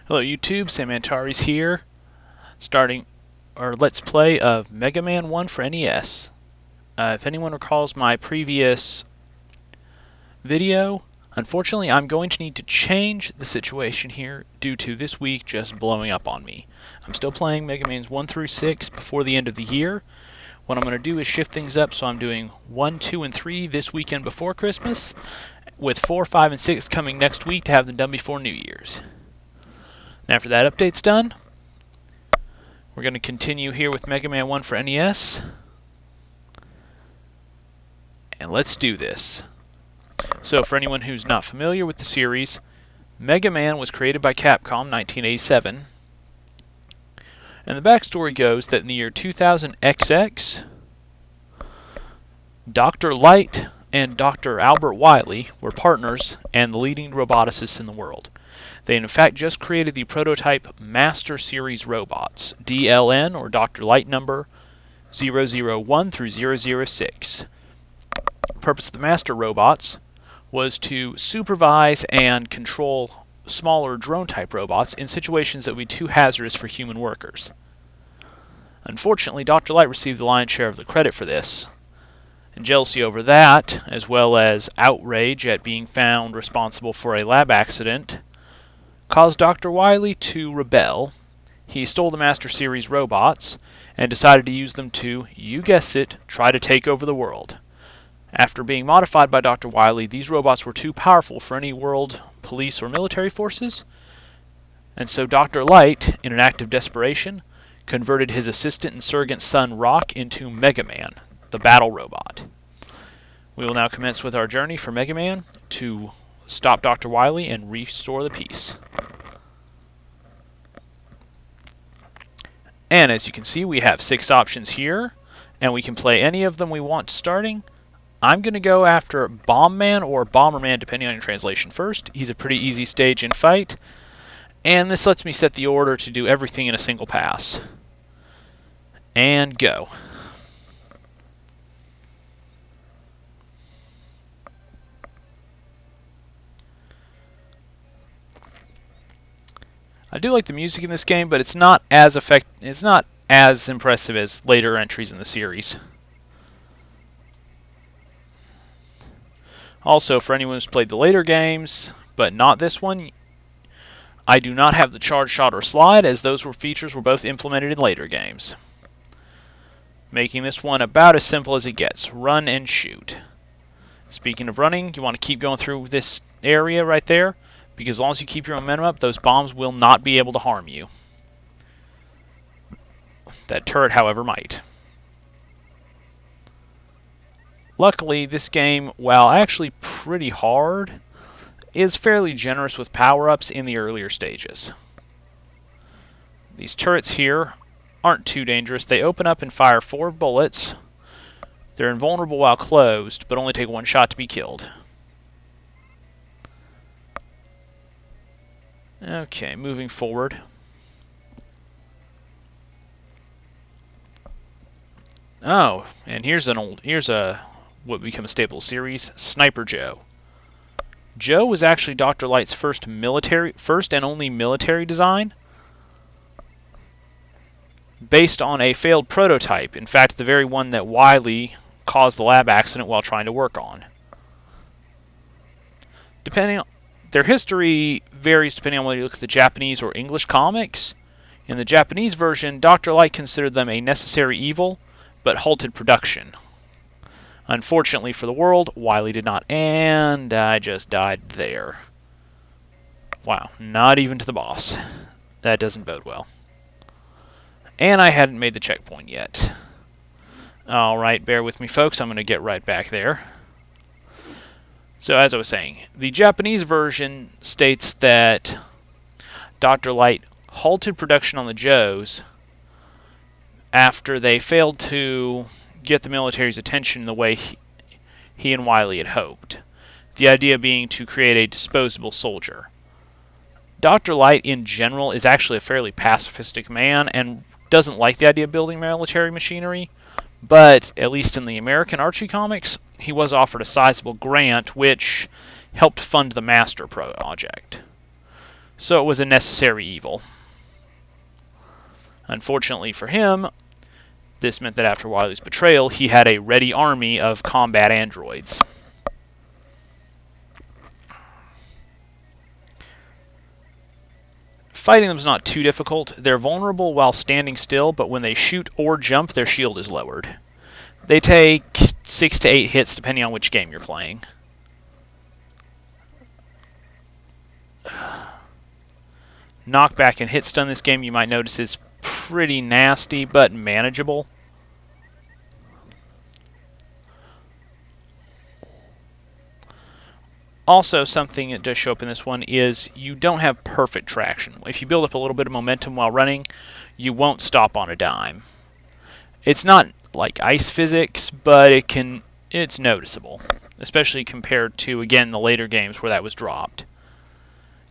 Hello YouTube, Sam Antares here, starting our Let's Play of Mega Man 1 for NES. If anyone recalls my previous video, unfortunately I'm going to need to change the situation here due to this week just blowing up on me. I'm still playing Mega Man's 1 through 6 before the end of the year. What I'm going to do is shift things up, so I'm doing 1, 2, and 3 this weekend before Christmas, with 4, 5, and 6 coming next week to have them done before New Year's. And after that update's done, we're going to continue here with Mega Man 1 for NES. And let's do this. So for anyone who's not familiar with the series, Mega Man was created by Capcom in 1987. And the backstory goes that in the year 2000 XX, Dr. Light and Dr. Albert Wily were partners and the leading roboticists in the world. They in fact just created the prototype Master Series robots, DLN or Dr. Light number 001 through 006. The purpose of the Master robots was to supervise and control smaller drone-type robots in situations that would be too hazardous for human workers. Unfortunately, Dr. Light received the lion's share of the credit for this, and jealousy over that, as well as outrage at being found responsible for a lab accident, caused Dr. Wily to rebel. He stole the Master Series robots and decided to use them to, you guessed it, try to take over the world. After being modified by Dr. Wily, these robots were too powerful for any world police or military forces, and so Dr. Light, in an act of desperation, converted his assistant and surrogate son Rock into Mega Man, the battle robot. We will now commence with our journey for Mega Man to stop Dr. Wily and restore the peace. And as you can see, we have 6 options here, and we can play any of them we want starting. I'm going to go after Bomb Man or Bomberman, depending on your translation first. He's a pretty easy stage and fight, and this lets me set the order to do everything in a single pass. And go. I do like the music in this game, but it's not as impressive as later entries in the series. Also, for anyone who's played the later games, but not this one, I do not have the charge shot or slide, as those features were both implemented in later games, making this one about as simple as it gets. Run and shoot. Speaking of running, you want to keep going through this area right there, because as long as you keep your momentum up, those bombs will not be able to harm you. That turret, however, might. Luckily, this game, while actually pretty hard, is fairly generous with power-ups in the earlier stages. These turrets here aren't too dangerous. They open up and fire 4 bullets. They're invulnerable while closed, but only take 1 shot to be killed. Okay, moving forward. Oh, and here's what become a staple series, Sniper Joe. Joe was actually Dr. Light's first and only military design, based on a failed prototype. In fact, the very one that Wily caused the lab accident while trying to work on. Their history varies depending on whether you look at the Japanese or English comics. In the Japanese version, Dr. Light considered them a necessary evil, but halted production. Unfortunately for the world, Wily did not, and I just died there. Wow, not even to the boss. That doesn't bode well. And I hadn't made the checkpoint yet. Alright, bear with me folks, I'm going to get right back there. So as I was saying, the Japanese version states that Dr. Light halted production on the Joes after they failed to get the military's attention in the way he and Wily had hoped. The idea being to create a disposable soldier. Dr. Light in general is actually a fairly pacifistic man and doesn't like the idea of building military machinery, but at least in the American Archie comics, he was offered a sizable grant which helped fund the Master project. So it was a necessary evil. Unfortunately for him, this meant that after Wily's betrayal, he had a ready army of combat androids. Fighting them is not too difficult. They're vulnerable while standing still, but when they shoot or jump, their shield is lowered. They take 6 to 8 hits depending on which game you're playing. Knockback and hit stun this game, you might notice, is pretty nasty, but manageable. Also, something that does show up in this one is you don't have perfect traction. If you build up a little bit of momentum while running, you won't stop on a dime. It's not like ice physics, but it's noticeable, especially compared to, again, the later games where that was dropped.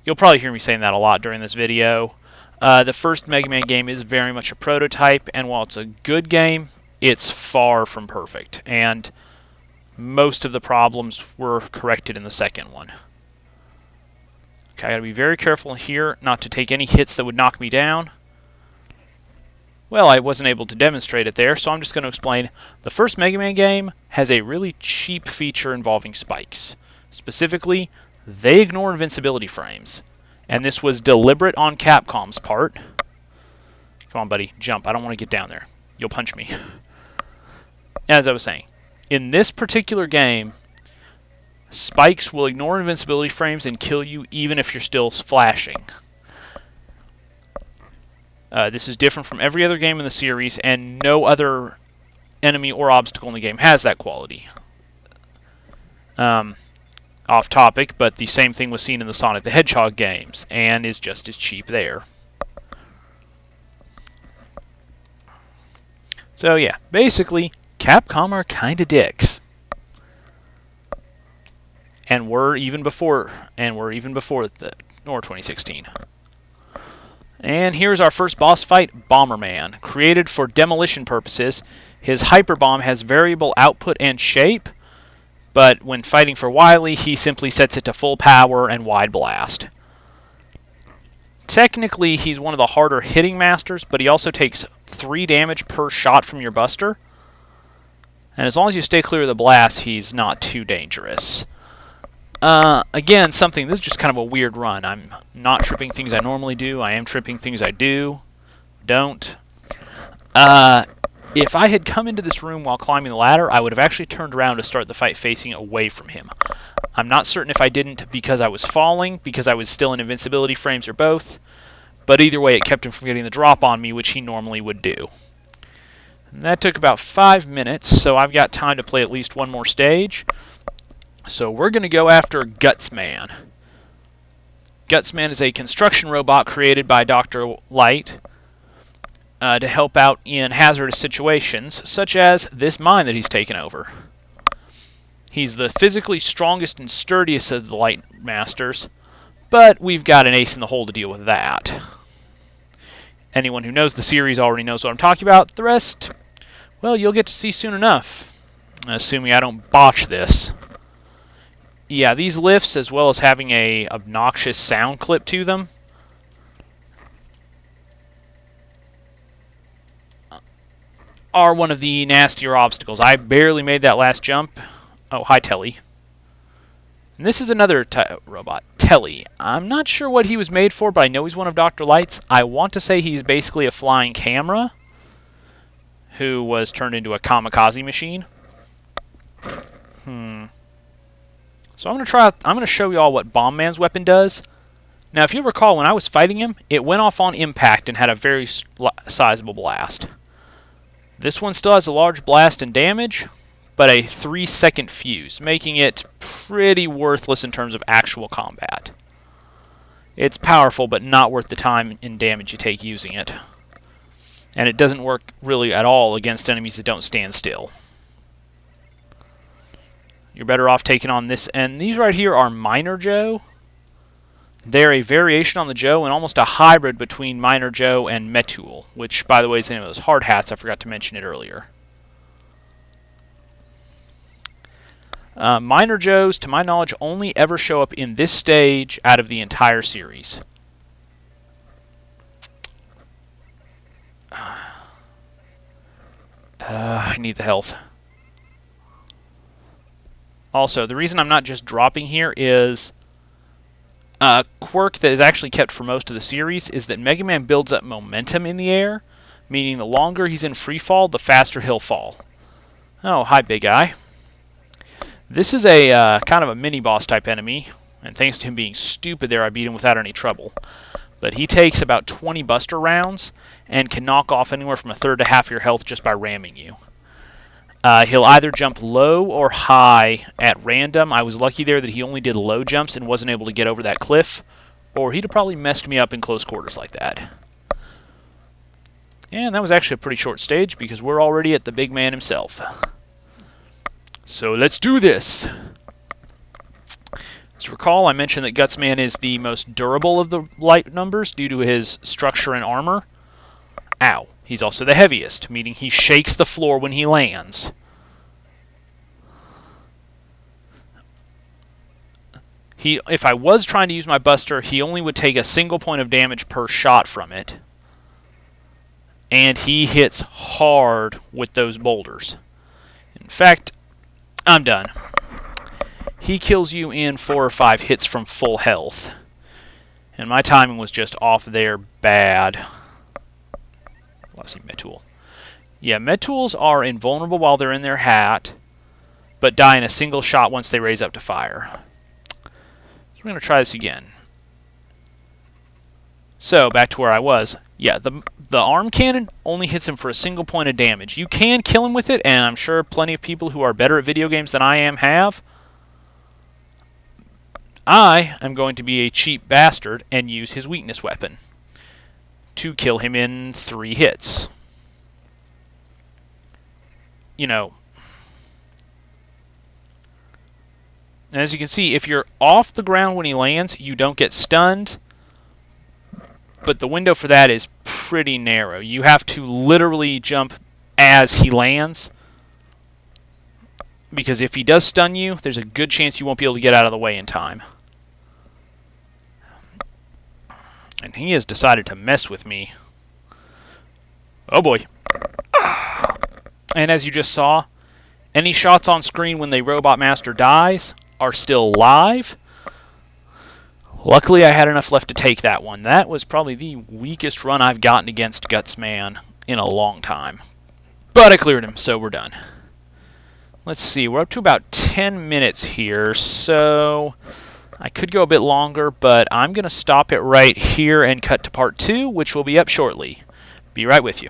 You'll probably hear me saying that a lot during this video. The first Mega Man game is very much a prototype, and while it's a good game, it's far from perfect. And most of the problems were corrected in the second one. Okay, I gotta be very careful here not to take any hits that would knock me down. Well, I wasn't able to demonstrate it there, so I'm just going to explain. The first Mega Man game has a really cheap feature involving spikes. Specifically, they ignore invincibility frames. And this was deliberate on Capcom's part. Come on, buddy, jump. I don't want to get down there. You'll punch me. As I was saying, in this particular game, spikes will ignore invincibility frames and kill you even if you're still flashing. This is different from every other game in the series, and no other enemy or obstacle in the game has that quality. Off topic, but the same thing was seen in the Sonic the Hedgehog games, and is just as cheap there. So yeah, basically, Capcom are kinda dicks. And were even before the 2016. And here's our first boss fight, Bomberman. Created for demolition purposes, his hyper bomb has variable output and shape, but when fighting for Wily, he simply sets it to full power and wide blast. Technically, he's one of the harder hitting masters, but he also takes 3 damage per shot from your buster. And as long as you stay clear of the blast, he's not too dangerous. Again, this is just kind of a weird run. I'm not tripping things I normally do. I am tripping things I don't. If I had come into this room while climbing the ladder, I would have actually turned around to start the fight facing away from him. I'm not certain if I didn't because I was falling, because I was still in invincibility frames, or both. But either way, it kept him from getting the drop on me, which he normally would do. And that took about 5 minutes, so I've got time to play at least one more stage. So we're going to go after Gutsman. Gutsman is a construction robot created by Dr. Light to help out in hazardous situations, such as this mine that he's taken over. He's the physically strongest and sturdiest of the Light Masters, but we've got an ace in the hole to deal with that. Anyone who knows the series already knows what I'm talking about. The rest, well, you'll get to see soon enough, assuming I don't botch this. Yeah, these lifts, as well as having a obnoxious sound clip to them, are one of the nastier obstacles. I barely made that last jump. Oh, hi, Telly. And this is another robot, Telly. I'm not sure what he was made for, but I know he's one of Dr. Light's. I want to say he's basically a flying camera who was turned into a kamikaze machine. So I'm going to show you all what Bomb Man's weapon does. Now, if you recall, when I was fighting him, it went off on impact and had a very sizable blast. This one still has a large blast and damage, but a 3-second fuse, making it pretty worthless in terms of actual combat. It's powerful, but not worth the time and damage you take using it. And it doesn't work really at all against enemies that don't stand still. You're better off taking on this. And these right here are Miner Joe. They're a variation on the Joe and almost a hybrid between Miner Joe and Metul, which, by the way, is the name of those hard hats. I forgot to mention it earlier. Miner Joes, to my knowledge, only ever show up in this stage out of the entire series. I need the health. Also, the reason I'm not just dropping here is a quirk that is actually kept for most of the series is that Mega Man builds up momentum in the air, meaning the longer he's in free fall, the faster he'll fall. Oh, hi, big guy. This is a kind of a mini-boss type enemy, and thanks to him being stupid there, I beat him without any trouble. But he takes about 20 buster rounds and can knock off anywhere from a third to half your health just by ramming you. He'll either jump low or high at random. I was lucky there that he only did low jumps and wasn't able to get over that cliff, or he'd have probably messed me up in close quarters like that. And that was actually a pretty short stage because we're already at the big man himself. So let's do this! As you recall, I mentioned that Gutsman is the most durable of the light numbers due to his structure and armor. Ow. He's also the heaviest, meaning he shakes the floor when he lands. If I was trying to use my Buster, he only would take a single point of damage per shot from it. And he hits hard with those boulders. In fact, I'm done. He kills you in 4 or 5 hits from full health. And my timing was just off there bad. Let's see, Med-Tool. Yeah, Med-Tools are invulnerable while they're in their hat, but die in a single shot once they raise up to fire. So we're going to try this again. So, back to where I was. Yeah, the arm cannon only hits him for a single point of damage. You can kill him with it, and I'm sure plenty of people who are better at video games than I am have. I am going to be a cheap bastard and use his weakness weapon to kill him in 3 hits. You know, as you can see, if you're off the ground when he lands, you don't get stunned, but the window for that is pretty narrow. You have to literally jump as he lands, because if he does stun you, there's a good chance you won't be able to get out of the way in time. And he has decided to mess with me. Oh boy. And as you just saw, any shots on screen when the Robot Master dies are still live. Luckily, I had enough left to take that one. That was probably the weakest run I've gotten against Gutsman in a long time. But I cleared him, so we're done. Let's see, we're up to about 10 minutes here, so I could go a bit longer, but I'm going to stop it right here and cut to part 2, which will be up shortly. Be right with you.